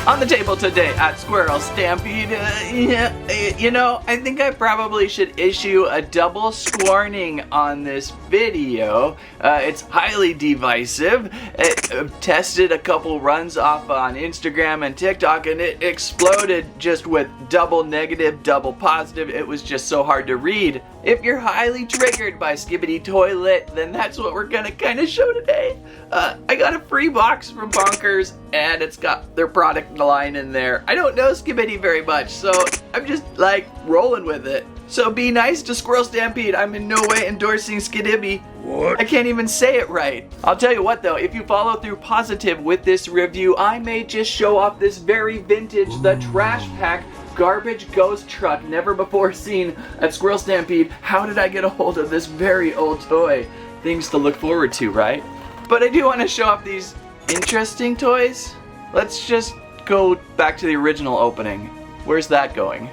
On the table today at Squirrel Stampede, you know, I think I probably should issue a double warning on this video. It's highly divisive. It tested a couple runs off on Instagram and TikTok and it exploded just with double negative, double positive. It was just so hard to read. If you're highly triggered by Skibidi Toilet, then that's what we're gonna kind of show today. I got a free box from Bonkers and it's got their product line in there. I don't know Skibidi very much, so I'm just like rolling with it. So be nice to Squirrel Stampede. I'm in no way endorsing Skibidi. What? I can't even say it right. I'll tell you what though, if you follow through positive with this review, I may just show off this very vintage, the trash pack garbage ghost truck, never before seen at Squirrel Stampede. How did I get a hold of this very old toy? Things to look forward to, right? But I do want to show off these interesting toys. Let's just go back to the original opening. Where's that going?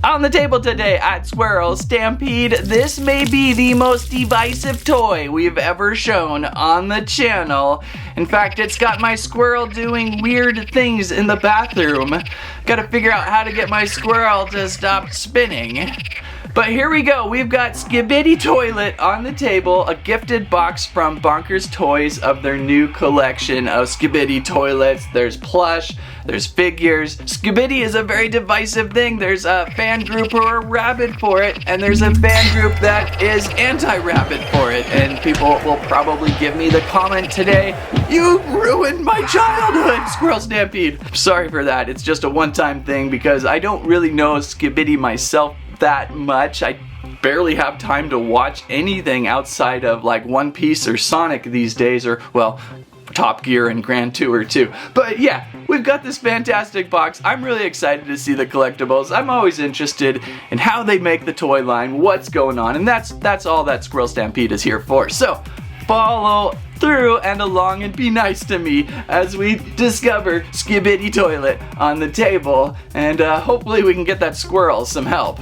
On the table today at Squirrel Stampede, this may be the most divisive toy we've ever shown on the channel. In fact, it's got my squirrel doing weird things in the bathroom. Gotta figure out how to get my squirrel to stop spinning. But here we go, we've got Skibidi Toilet on the table, a gifted box from Bonkers Toys of their new collection of Skibidi Toilets. There's plush, there's figures. Skibidi is a very divisive thing. There's a fan group who are rabid for it, and there's a fan group that is anti-rabid for it. And people will probably give me the comment today, "You ruined my childhood, Squirrel Stampede." Sorry for that, it's just a one-time thing because I don't really know Skibidi myself that much. I barely have time to watch anything outside of like One Piece or Sonic these days, or well, Top Gear and Grand Tour too. But yeah, we've got this fantastic box. I'm really excited to see the collectibles. I'm always interested in how they make the toy line, what's going on, and that's all that Squirrel Stampede is here for. So follow through and along and be nice to me as we discover Skibidi Toilet on the table, and hopefully we can get that squirrel some help.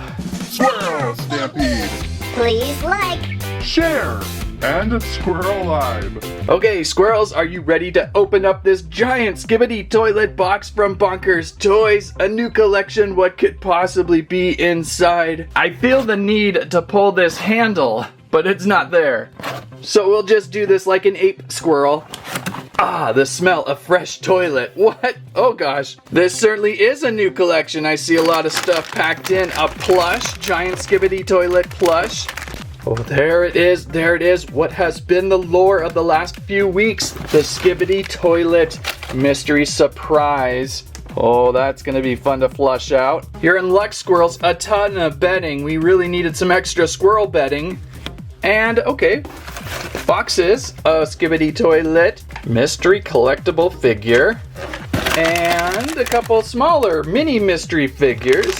Squirrel Stampede! Please like, Share! And Squirrel Live! Okay, squirrels, are you ready to open up this giant Skibidi Toilet box from Bonkers Toys? A new collection, what could possibly be inside? I feel the need to pull this handle, but it's not there. So we'll just do this like an ape squirrel. Ah, the smell of fresh toilet. What? Oh gosh. This certainly is a new collection. I see a lot of stuff packed in. A plush, giant Skibidi Toilet plush. Oh, there it is, there it is. What has been the lore of the last few weeks? The Skibidi Toilet mystery surprise. Oh, that's gonna be fun to flush out. You're in luck, squirrels. A ton of bedding. We really needed some extra squirrel bedding. And, okay, boxes of Skibidi Toilet mystery collectible figure. And a couple smaller mini mystery figures.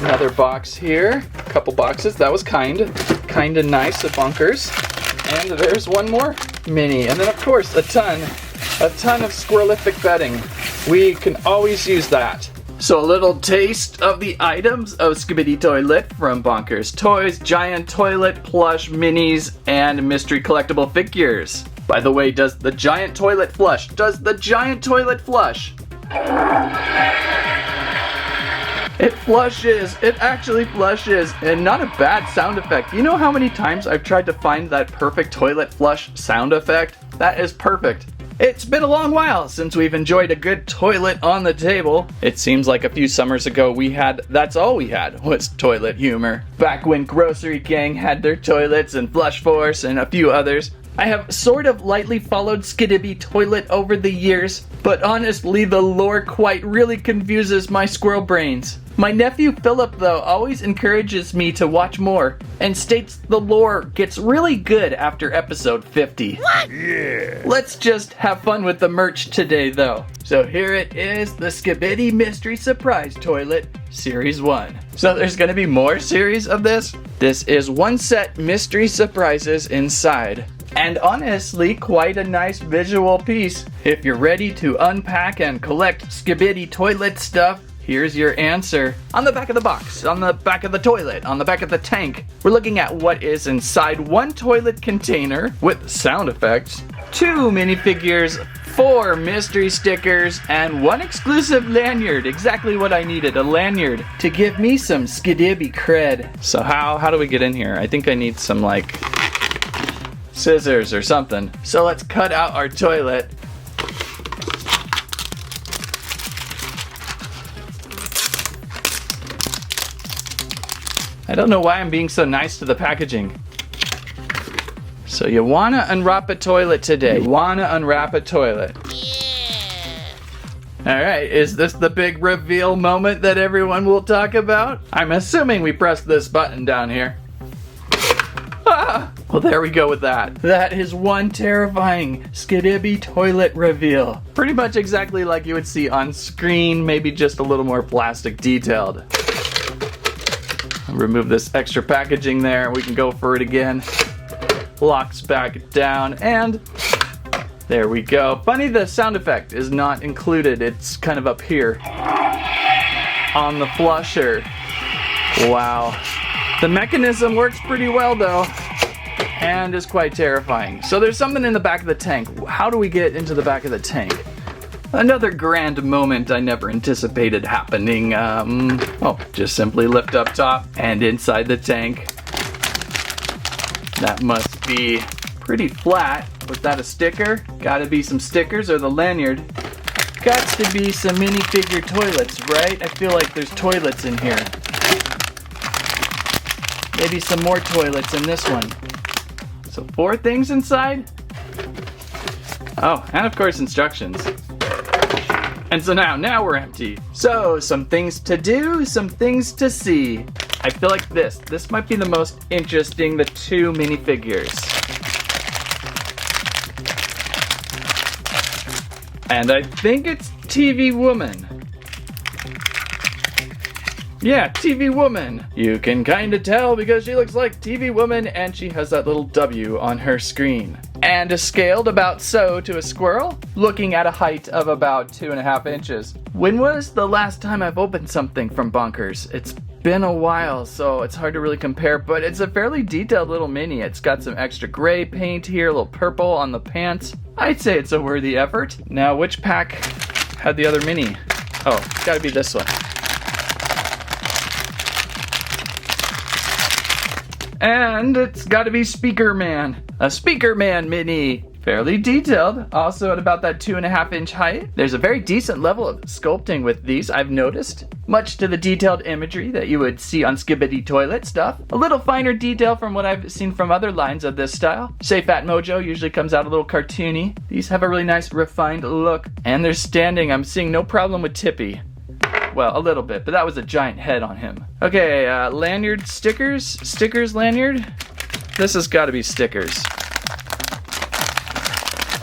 Another box here. A couple boxes. That was kinda nice of Bonkers. And there's one more mini. And then, of course, a ton of squirrelific bedding. We can always use that. So a little taste of the items of Skibidi Toilet from Bonkers Toys, giant toilet, plush, minis, and mystery collectible figures. By the way, does the giant toilet flush? Does the giant toilet flush? It flushes, it actually flushes, and not a bad sound effect. You know how many times I've tried to find that perfect toilet flush sound effect? That is perfect. It's been a long while since we've enjoyed a good toilet on the table. It seems like a few summers ago that's all we had was toilet humor. Back when Grocery Gang had their toilets and Flush Force and a few others. I have sort of lightly followed Skibidi Toilet over the years, but honestly the lore quite really confuses my squirrel brains. My nephew Philip, though, always encourages me to watch more and states the lore gets really good after episode 50. what? Yeah! Let's just have fun with the merch today, though. So here it is, the Skibidi Mystery Surprise Toilet, Series 1. So there's gonna be more series of this? This is one set mystery surprises inside. And honestly, quite a nice visual piece. If you're ready to unpack and collect Skibidi Toilet stuff, here's your answer. On the back of the box, on the back of the toilet, on the back of the tank, we're looking at what is inside one toilet container with sound effects, 2 minifigures 4 mystery stickers, and 1 exclusive lanyard. Exactly what I needed, a lanyard to give me some Skibidi cred. So how do we get in here? I think I need some like scissors or something. So let's cut out our toilet. I don't know why I'm being so nice to the packaging. So you wanna unwrap a toilet today. You wanna unwrap a toilet. Yeah. Alright, is this the big reveal moment that everyone will talk about? I'm assuming we press this button down here. Ah! Well, there we go with that. That is one terrifying Skibidi toilet reveal. Pretty much exactly like you would see on screen, maybe just a little more plastic detailed. Remove this extra packaging there, we can go for it again. Locks back down, and there we go. Funny, the sound effect is not included. It's kind of up here on the flusher. Wow. The mechanism works pretty well though, and is quite terrifying. So there's something in the back of the tank. How do we get into the back of the tank? Another grand moment I never anticipated happening. Just simply lift up top and inside the tank. That must be pretty flat. Was that a sticker? Gotta be some stickers or the lanyard. Got to be some minifigure toilets, right? I feel like there's toilets in here. Maybe some more toilets in this one. So 4 things inside? Oh, and of course instructions. And so now we're empty. So some things to do, some things to see. I feel like this might be the most interesting, the 2 minifigures. And I think it's TV Woman. Yeah, TV Woman. You can kinda tell because she looks like TV Woman and she has that little W on her screen. And is scaled about so to a squirrel, looking at a height of about 2.5 inches. When was the last time I've opened something from Bonkers? It's been a while, so it's hard to really compare, but it's a fairly detailed little mini. It's got some extra gray paint here, a little purple on the pants. I'd say it's a worthy effort. Now, which pack had the other mini? Oh, it's gotta be this one. And it's gotta be Speaker Man. A Speaker Man mini. Fairly detailed, also at about that 2.5 inch height. There's a very decent level of sculpting with these, I've noticed. Much to the detailed imagery that you would see on Skibidi toilet stuff. A little finer detail from what I've seen from other lines of this style. Say Fat Mojo usually comes out a little cartoony. These have a really nice refined look. And they're standing, I'm seeing no problem with Tippy. Well, a little bit, but that was a giant head on him. Okay, lanyard stickers? Stickers lanyard? This has gotta be stickers.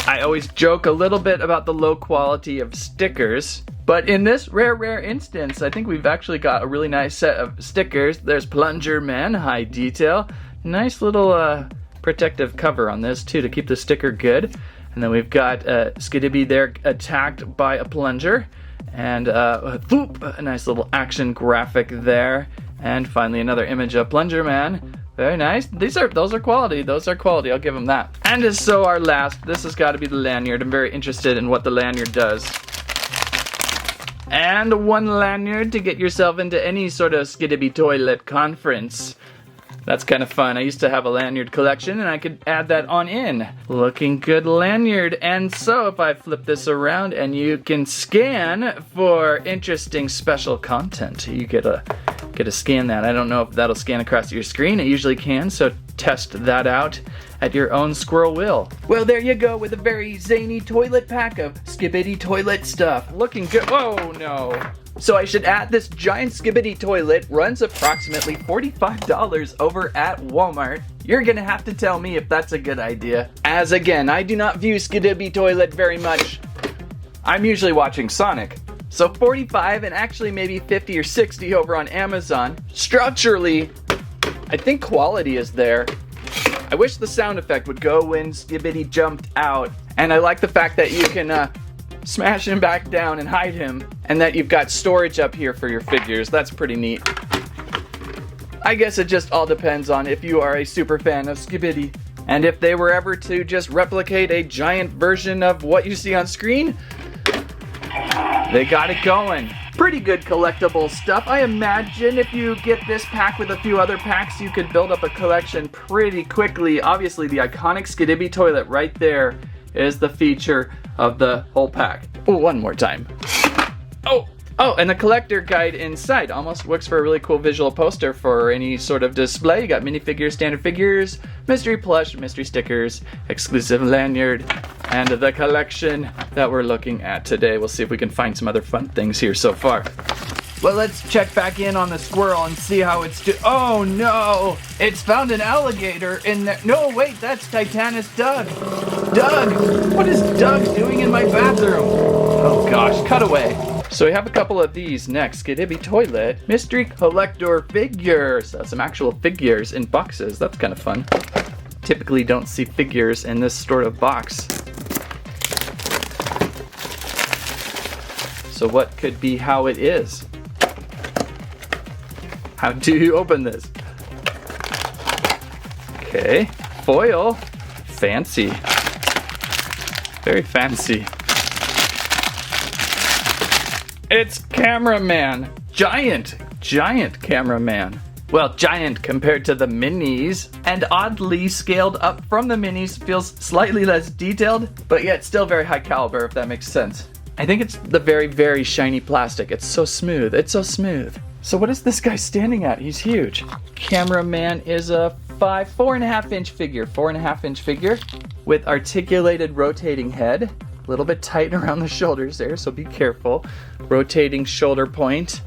I always joke a little bit about the low quality of stickers, but in this rare instance, I think we've actually got a really nice set of stickers. There's Plunger Man, high detail. Nice little protective cover on this too to keep the sticker good. And then we've got Skibidi there attacked by a plunger. And a nice little action graphic there. And finally another image of Plunger Man. Very nice. Those are quality. Those are quality. I'll give them that. And so our last, this has got to be the lanyard. I'm very interested in what the lanyard does. And 1 lanyard to get yourself into any sort of Skibidi toilet conference. That's kind of fun. I used to have a lanyard collection and I could add that on in. Looking good lanyard. And so if I flip this around and you can scan for interesting special content. You get to scan that. I don't know if that'll scan across your screen. It usually can, so test that out at your own squirrel will. Well, there you go with a very zany toilet pack of Skibidi toilet stuff. Looking good. Whoa, no. So I should add this giant Skibidi toilet runs approximately $45 over at Walmart. You're gonna have to tell me if that's a good idea. As again, I do not view Skibidi toilet very much. I'm usually watching Sonic. So 45 and actually maybe 50 or 60 over on Amazon. Structurally, I think quality is there. I wish the sound effect would go when Skibidi jumped out. And I like the fact that you can smash him back down and hide him. And that you've got storage up here for your figures. That's pretty neat. I guess it just all depends on if you are a super fan of Skibidi. And if they were ever to just replicate a giant version of what you see on screen, they got it going. Pretty good collectible stuff. I imagine if you get this pack with a few other packs, you could build up a collection pretty quickly. Obviously, the iconic Skibidi toilet right there is the feature of the whole pack. Oh, one more time. Oh, and the collector guide inside almost works for a really cool visual poster for any sort of display. You got minifigures, standard figures, mystery plush, mystery stickers, exclusive lanyard, and the collection that we're looking at today. We'll see if we can find some other fun things here so far. Well, let's check back in on the squirrel and see how it's oh no! It's found an alligator in there. No, wait, that's Titanus Doug. Doug! What is Doug doing in my bathroom? Oh gosh, cut away. So we have a couple of these next. Skibidi Toilet Mystery Collector Figures. Some actual figures in boxes. That's kind of fun. Typically don't see figures in this sort of box. So what could be how it is? How do you open this? Okay, foil. Fancy. Very fancy. It's Cameraman. Giant Cameraman. Well, giant compared to the minis, and oddly scaled up from the minis. Feels slightly less detailed, but yet still very high caliber, if that makes sense. I think it's the very, very shiny plastic. It's so smooth. It's so smooth. So what is this guy standing at? He's huge. Cameraman is a 4.5 inch figure. 4.5 inch figure with articulated rotating head. A little bit tight around the shoulders there, so be careful. Rotating shoulder point.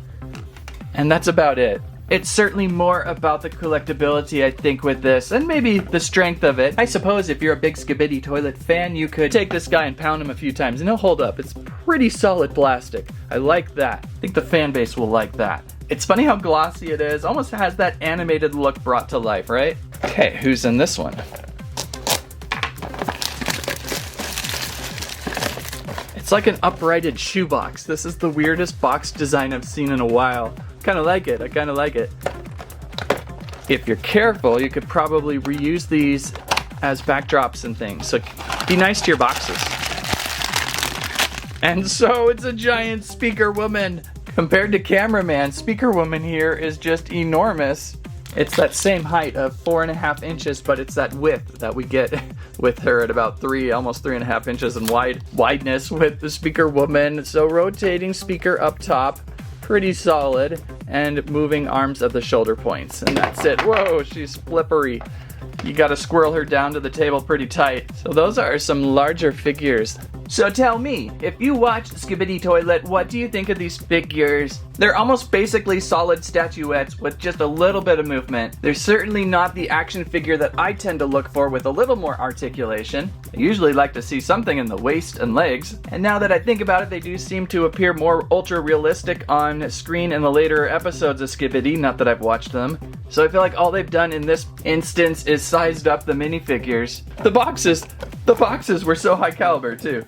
And that's about it. It's certainly more about the collectability, I think, with this, and maybe the strength of it. I suppose if you're a big Skibidi Toilet fan, you could take this guy and pound him a few times, and he'll hold up. It's pretty solid plastic. I like that. I think the fan base will like that. It's funny how glossy it is. Almost has that animated look brought to life, right? Okay, who's in this one? It's like an uprighted shoebox. This is the weirdest box design I've seen in a while. Kinda like it, I kinda like it. If you're careful, you could probably reuse these as backdrops and things. So be nice to your boxes. And so it's a giant speaker woman. Compared to Cameraman, speaker woman here is just enormous. It's that same height of 4.5 inches, but it's that width that we get with her at about almost 3.5 inches in wideness with the speaker woman. So rotating speaker up top, pretty solid, and moving arms at the shoulder points. And that's it. Whoa, she's flippery. You gotta squirrel her down to the table pretty tight. So those are some larger figures. So tell me, if you watched Skibidi Toilet, what do you think of these figures? They're almost basically solid statuettes with just a little bit of movement. They're certainly not the action figure that I tend to look for with a little more articulation. I usually like to see something in the waist and legs. And now that I think about it, they do seem to appear more ultra realistic on screen in the later episodes of Skibidi, not that I've watched them. So I feel like all they've done in this instance is sized up the minifigures. The boxes were so high caliber too.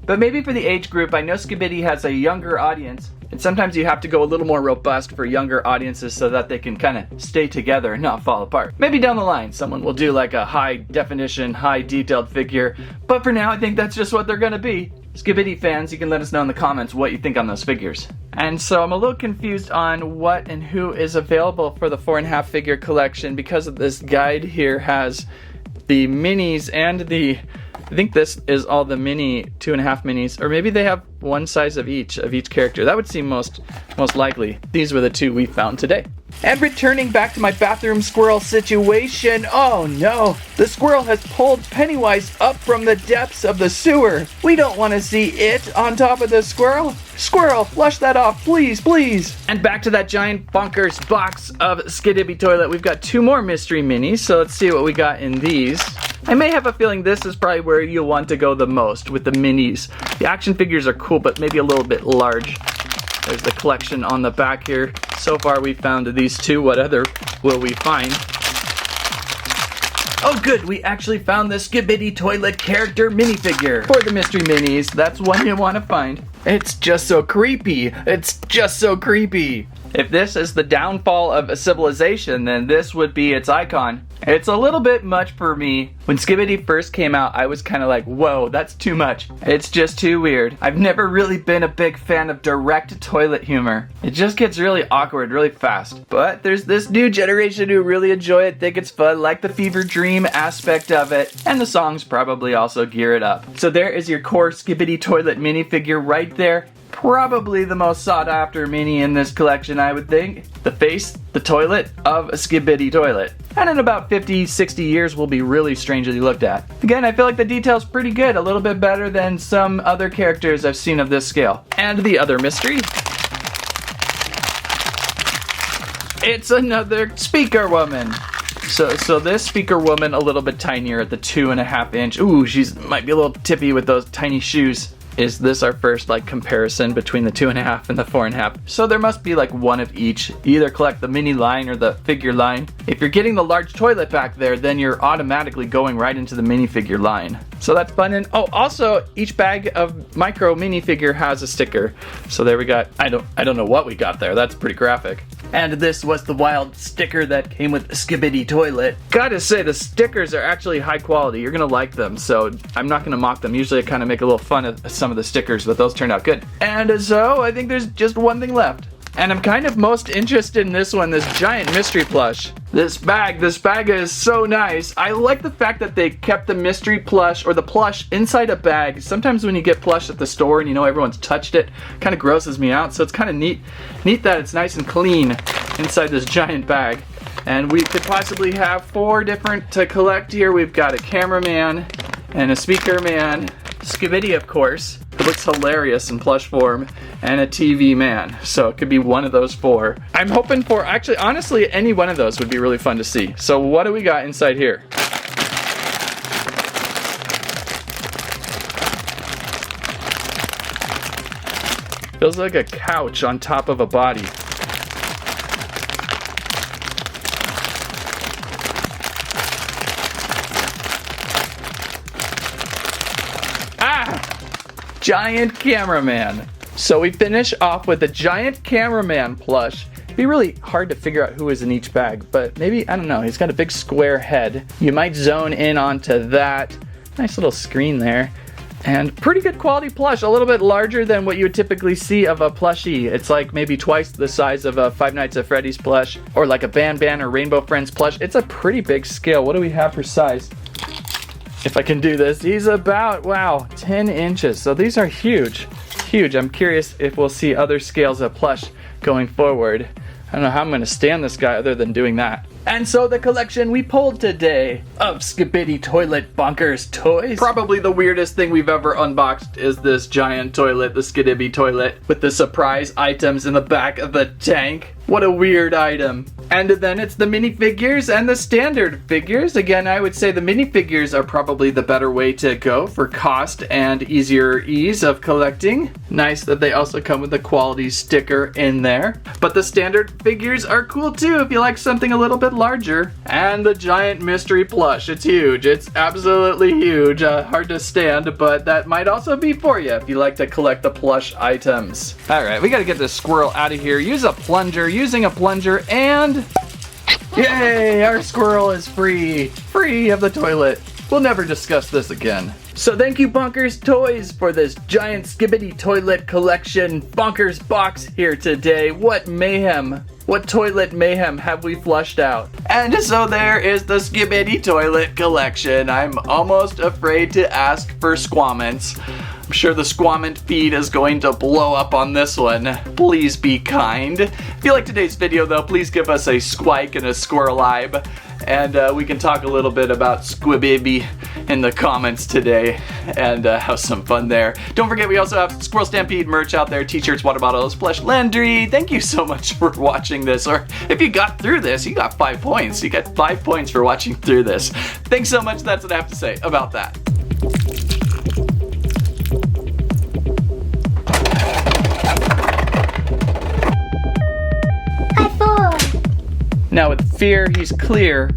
But maybe for the age group, I know Skibidi has a younger audience, and sometimes you have to go a little more robust for younger audiences so that they can kind of stay together and not fall apart. Maybe down the line, someone will do like a high definition, high detailed figure, but for now, I think that's just what they're gonna be. Skibidi fans, you can let us know in the comments what you think on those figures. And so I'm a little confused on what and who is available for the 4.5 figure collection because of this guide here has the minis and I think this is all the mini 2.5 minis, or maybe they have one size of each character. That would seem most likely. These were the two we found today. And returning back to my bathroom squirrel situation, oh no, the squirrel has pulled Pennywise up from the depths of the sewer. We don't want to see it on top of the squirrel. Squirrel, flush that off, please, please. And back to that giant bonkers box of Skibidi Toilet. We've got 2 more mystery minis, so let's see what we got in these. I may have a feeling this is probably where you'll want to go the most with the minis. The action figures are cool, but maybe a little bit large. There's the collection on the back here. So far we found these 2. What other will we find? Oh good, we actually found the Skibidi Toilet character minifigure. For the mystery minis, that's one you want to find. It's just so creepy. It's just so creepy. If this is the downfall of a civilization, then this would be its icon. It's a little bit much for me. When Skibidi first came out, I was kind of like, whoa, that's too much. It's just too weird. I've never really been a big fan of direct toilet humor. It just gets really awkward really fast. But there's this new generation who really enjoy it, think it's fun, like the fever dream aspect of it, and the songs probably also gear it up. So there is your core Skibidi Toilet Mini Figure right there. Probably the most sought after mini in this collection, I would think. The face, the toilet of a Skibidi toilet. And in about 50, 60 years will be really strangely looked at. Again, I feel like the detail's pretty good, a little bit better than some other characters I've seen of this scale. And the other mystery. It's another speaker woman. So this speaker woman a little bit tinier at the 2.5 inch. Ooh, she's might be a little tippy with those tiny shoes. Is this our first like comparison between the 2.5 and the 4.5? So there must be like one of each. You either collect the mini line or the figure line. If you're getting the large toilet back there, then you're automatically going right into the minifigure line. So that's fun. And oh, also each bag of micro minifigure has a sticker. So there we got, I don't know what we got there. That's pretty graphic. And this was the wild sticker that came with the Skibidi toilet. Gotta say, the stickers are actually high quality. You're gonna like them, so I'm not gonna mock them. Usually I kind of make a little fun of some of the stickers, but those turned out good. And so I think there's just one thing left. And I'm kind of most interested in this one, this giant mystery plush. This bag is so nice. I like the fact that they kept the mystery plush or the plush inside a bag. Sometimes when you get plush at the store and you know everyone's touched it, kind of grosses me out. So it's kind of neat that it's nice and clean inside this giant bag. And we could possibly have 4 different to collect here. We've got a cameraman and a speaker man, Skibidi of course, who looks hilarious in plush form, and a TV man. So it could be one of those 4. I'm hoping for, actually, honestly, any one of those would be really fun to see. So what do we got inside here? Feels like a couch on top of a body. Giant cameraman. So we finish off with a giant cameraman plush. It'd be really hard to figure out who is in each bag, but maybe, I don't know, he's got a big square head. You might zone in onto that. Nice little screen there. And pretty good quality plush, a little bit larger than what you would typically see of a plushie. It's like maybe twice the size of a Five Nights at Freddy's plush, or like a Ban Ban or Rainbow Friends plush. It's a pretty big scale. What do we have for size? If I can do this, he's about, wow, 10 inches. So these are huge, huge. I'm curious if we'll see other scales of plush going forward. I don't know how I'm gonna stand this guy other than doing that. And so the collection we pulled today of Skibidi Toilet Bonkers Toys. Probably the weirdest thing we've ever unboxed is this giant toilet, the Skibidi toilet, with the surprise items in the back of the tank. What a weird item. And then it's the minifigures and the standard figures. Again, I would say the minifigures are probably the better way to go for cost and easier ease of collecting. Nice that they also come with a quality sticker in there. But the standard figures are cool too if you like something a little bit larger. And the giant mystery plush, it's huge. It's absolutely huge. Hard to stand, but that might also be for you if you like to collect the plush items. All right, we gotta get this squirrel out of here. Use a plunger, using a plunger, and yay, our squirrel is free of the toilet. We'll never discuss this again. So thank you Bonkers Toys for this giant Skibidi toilet collection Bonkers box here today. What mayhem, what toilet mayhem have we flushed out? And so there is the Skibidi toilet collection. I'm almost afraid to ask for squamments. I'm sure the squamment feed is going to blow up on this one. Please be kind. If you like today's video though, please give us a squike and a squirrelibe. And we can talk a little bit about Skibidi in the comments today and have some fun there. Don't forget we also have Squirrel Stampede merch out there, t-shirts, water bottles, plush landry. Thank you so much for watching this, or if you got through this, you got 5 points. You got 5 points for watching through this. Thanks so much, that's what I have to say about that. Now with fear, he's clear.